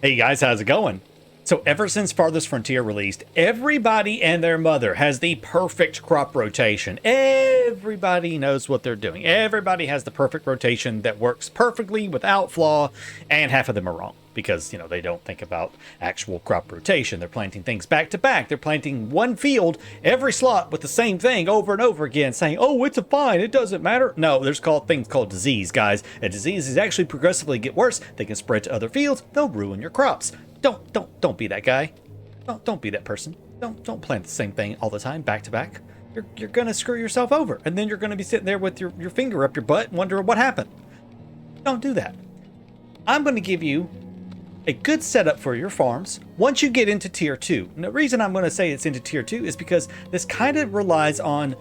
Hey guys, how's it going? So ever since Farthest Frontier released, everybody and their mother has the perfect crop rotation. Everybody knows what they're doing. Everybody has the perfect rotation that works perfectly without flaw, and half of them are wrong because, they don't think about actual crop rotation. They're planting things back to back. They're planting one field, every slot with the same thing over and over again, saying, "Oh, it's a fine, it doesn't matter." No, there's things called disease, guys. And diseases actually progressively get worse. They can spread to other fields. They'll ruin your crops. Don't be that guy. Don't be that person. Don't plant the same thing all the time, back to back. You're gonna screw yourself over, and then you're gonna be sitting there with your finger up your butt and wondering what happened. Don't do that. I'm gonna give you a good setup for your farms once you get into tier 2. And the reason I'm going to say it's into tier 2 is because this kind of relies on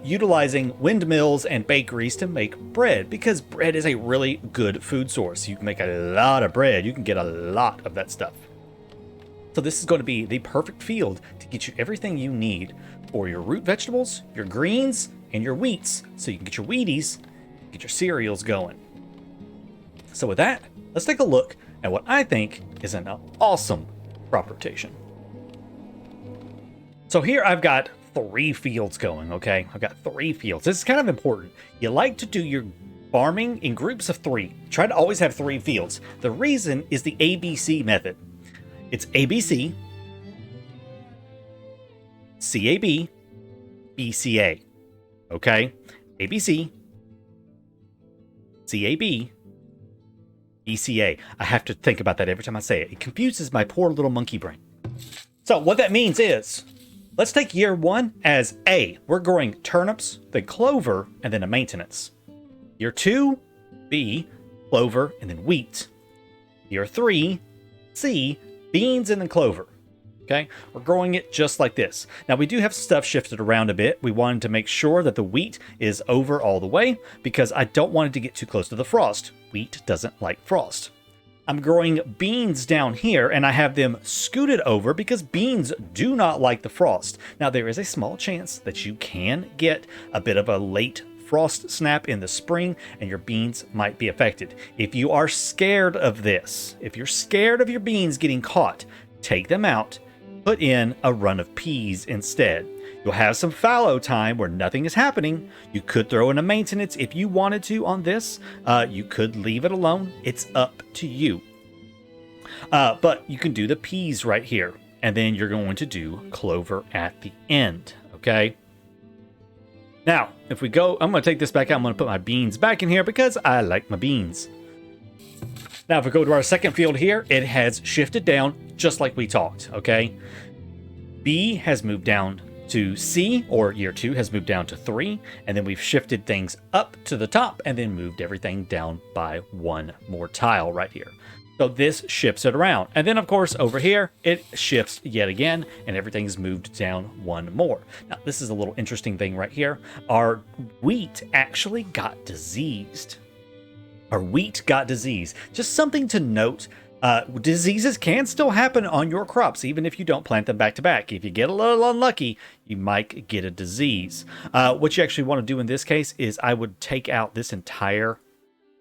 utilizing windmills and bakeries to make bread, because bread is a really good food source. You can make a lot of bread. You can get a lot of that stuff. So this is going to be the perfect field to get you everything you need for your root vegetables, your greens, and your wheats, so you can get your Wheaties, get your cereals going. So with that, let's take a look at what I think is an awesome crop rotation. So here I've got 3 fields going, okay? I've got 3 fields. This is kind of important. You like to do your farming in groups of 3. Try to always have 3 fields. The reason is the ABC method. It's ABC, CAB, BCA, okay? ABC, CAB, BCA. I have to think about that every time I say it. It confuses my poor little monkey brain. So what that means is, let's take year 1 as A. We're growing turnips, then clover, and then a maintenance. Year 2, B, clover, and then wheat. Year 3, C, beans, and then clover. Okay, we're growing it just like this. Now we do have stuff shifted around a bit. We wanted to make sure that the wheat is over all the way because I don't want it to get too close to the frost. Wheat doesn't like frost. I'm growing beans down here and I have them scooted over because beans do not like the frost. Now there is a small chance that you can get a bit of a late frost snap in the spring and your beans might be affected. If you are scared of this, if you're scared of your beans getting caught, take them out. Put in a run of peas instead. You'll have some fallow time where nothing is happening. You could throw in a maintenance if you wanted to on this. You could leave it alone. It's up to you. But you can do the peas right here. And then you're going to do clover at the end. Okay? Now, if we go, I'm going to take this back out. I'm going to put my beans back in here because I like my beans. Now, if we go to our second field here, it has shifted down just like we talked, okay? B has moved down to C, or year 2 has moved down to 3, and then we've shifted things up to the top and then moved everything down by 1 more tile right here. So this shifts it around. And then, of course, over here, it shifts yet again, and everything's moved down 1 more. Now, this is a little interesting thing right here. Our wheat actually got diseased. Our wheat got disease. Just something to note. Diseases can still happen on your crops, even if you don't plant them back to back. If you get a little unlucky, you might get a disease. What you actually want to do in this case is I would take out this entire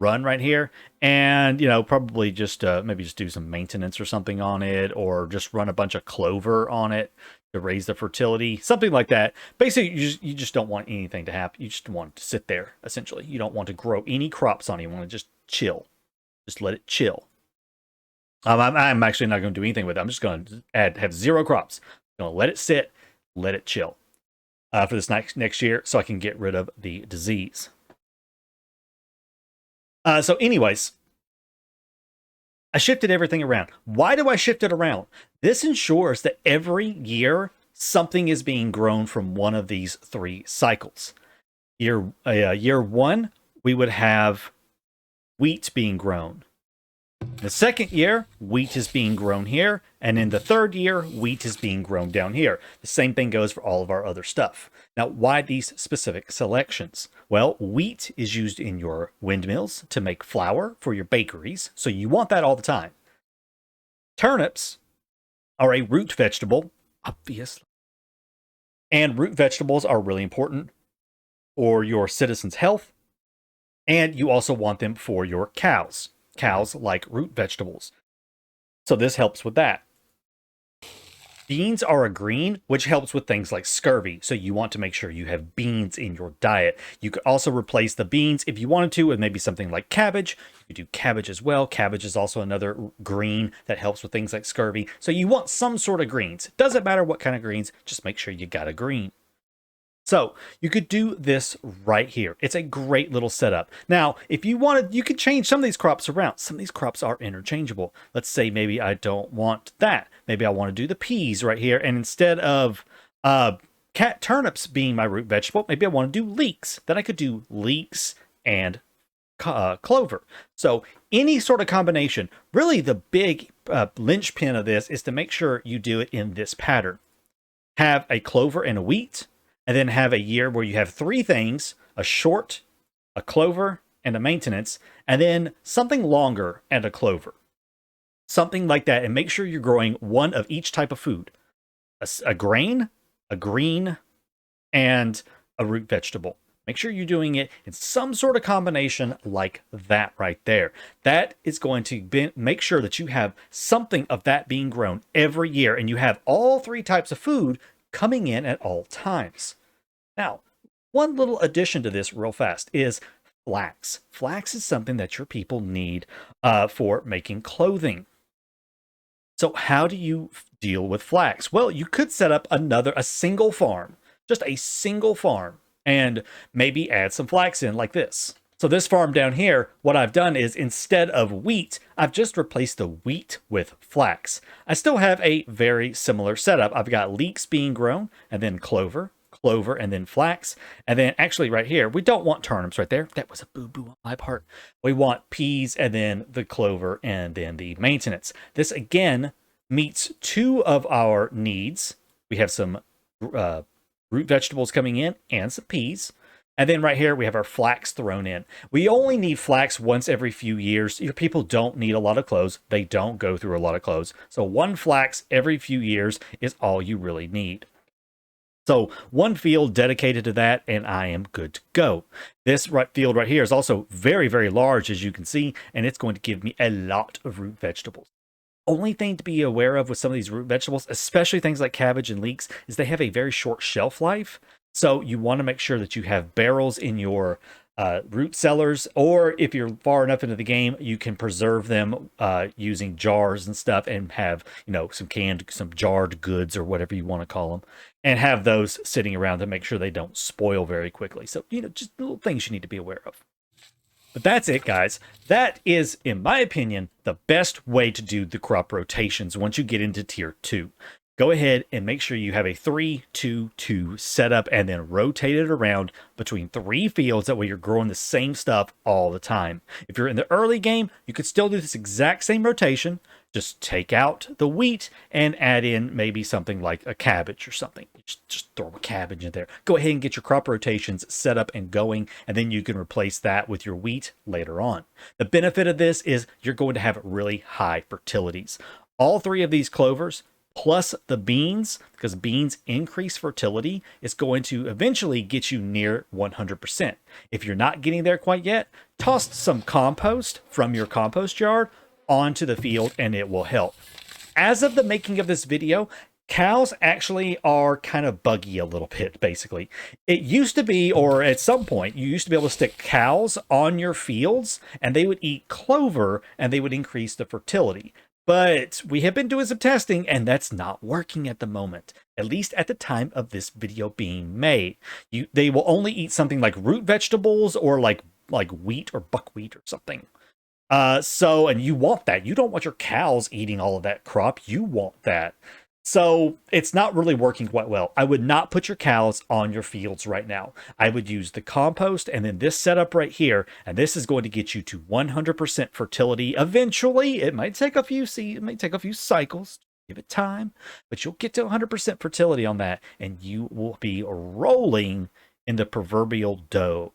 run right here and, probably just maybe just do some maintenance or something on it, or just run a bunch of clover on it to raise the fertility, something like that. Basically, you just don't want anything to happen. You just want it to sit there, essentially. You don't want to grow any crops on it. You want to just chill. Just let it chill. I'm actually not going to do anything with it. I'm just going to have 0 crops. I'm going to let it sit, let it chill for this next year so I can get rid of the disease. So anyways, I shifted everything around. Why do I shift it around? This ensures that every year something is being grown from one of these 3 cycles. Year 1, we would have wheat being grown. The second year, wheat is being grown here. And in the third year, wheat is being grown down here. The same thing goes for all of our other stuff. Now, why these specific selections? Well, wheat is used in your windmills to make flour for your bakeries. So you want that all the time. Turnips are a root vegetable, obviously. And root vegetables are really important for your citizens' health. And you also want them for your cows. Cows like root vegetables. So this helps with that. Beans are a green, which helps with things like scurvy. So you want to make sure you have beans in your diet. You could also replace the beans if you wanted to with maybe something like cabbage. You could do cabbage as well. Cabbage is also another green that helps with things like scurvy. So you want some sort of greens. Doesn't matter what kind of greens, just make sure you got a green. So you could do this right here. It's a great little setup. Now, if you wanted, you could change some of these crops around. Some of these crops are interchangeable. Let's say maybe I don't want that. Maybe I want to do the peas right here. And instead of turnips being my root vegetable, maybe I want to do leeks. Then I could do leeks and clover. So any sort of combination. Really the big linchpin of this is to make sure you do it in this pattern. Have a clover and a wheat. And then have a year where you have three things: a short, a clover, and a maintenance, and then something longer and a clover. Something like that, and make sure you're growing one of each type of food. A grain, a green, and a root vegetable. Make sure you're doing it in some sort of combination like that right there. That is going to make sure that you have something of that being grown every year, and you have all three types of food coming in at all times. Now, one little addition to this real fast is flax. Flax is something that your people need for making clothing. So how do you deal with flax? Well, you could set up a single farm, just a single farm, and maybe add some flax in like this. So this farm down here, what I've done is instead of wheat, I've just replaced the wheat with flax. I still have a very similar setup. I've got leeks being grown, and then clover, and then flax. And then actually right here, we don't want turnips right there. That was a boo-boo on my part. We want peas, and then the clover, and then the maintenance. This again meets two of our needs. We have some root vegetables coming in and some peas. And then right here, we have our flax thrown in. We only need flax once every few years. Your people don't need a lot of clothes. They don't go through a lot of clothes. So one flax every few years is all you really need. So one field dedicated to that, and I am good to go. This field right here is also very, very large, as you can see, and it's going to give me a lot of root vegetables. Only thing to be aware of with some of these root vegetables, especially things like cabbage and leeks, is they have a very short shelf life. So you want to make sure that you have barrels in your root cellars, or if you're far enough into the game, you can preserve them using jars and stuff, and have, you know, some jarred goods or whatever you want to call them, and have those sitting around to make sure they don't spoil very quickly. So, you know, just little things you need to be aware of. But that's it, guys. That is, in my opinion, the best way to do the crop rotations once you get into tier 2. Go ahead and make sure you have a 3-2-2 setup, and then rotate it around between 3 fields. That way you're growing the same stuff all the time. If you're in the early game, you could still do this exact same rotation. Just take out the wheat and add in maybe something like a cabbage or something. Just throw a cabbage in there. Go ahead and get your crop rotations set up and going, and then you can replace that with your wheat later on. The benefit of this is you're going to have really high fertilities. All 3 of these clovers, plus the beans, because beans increase fertility, is going to eventually get you near 100%. If you're not getting there quite yet, toss some compost from your compost yard onto the field, and it will help. As of the making of this video, cows actually are kind of buggy a little bit, basically. It used to be, or at some point, you used to be able to stick cows on your fields, and they would eat clover, and they would increase the fertility. But we have been doing some testing, and that's not working at the moment, at least at the time of this video being made. They will only eat something like root vegetables, or like wheat or buckwheat or something. And you want that. You don't want your cows eating all of that crop. You want that. So it's not really working quite well. I would not put your cows on your fields right now. I would use the compost and then this setup right here, and this is going to get you to 100% fertility. Eventually, it might take a few cycles. Give it time, but you'll get to 100% fertility on that, and you will be rolling in the proverbial dough.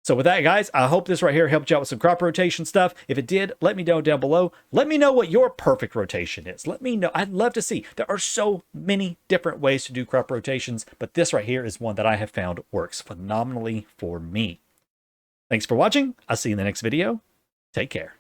So with that, guys, I hope this right here helped you out with some crop rotation stuff. If it did, let me know down below. Let me know what your perfect rotation is. Let me know. I'd love to see. There are so many different ways to do crop rotations, but this right here is one that I have found works phenomenally for me. Thanks for watching. I'll see you in the next video. Take care.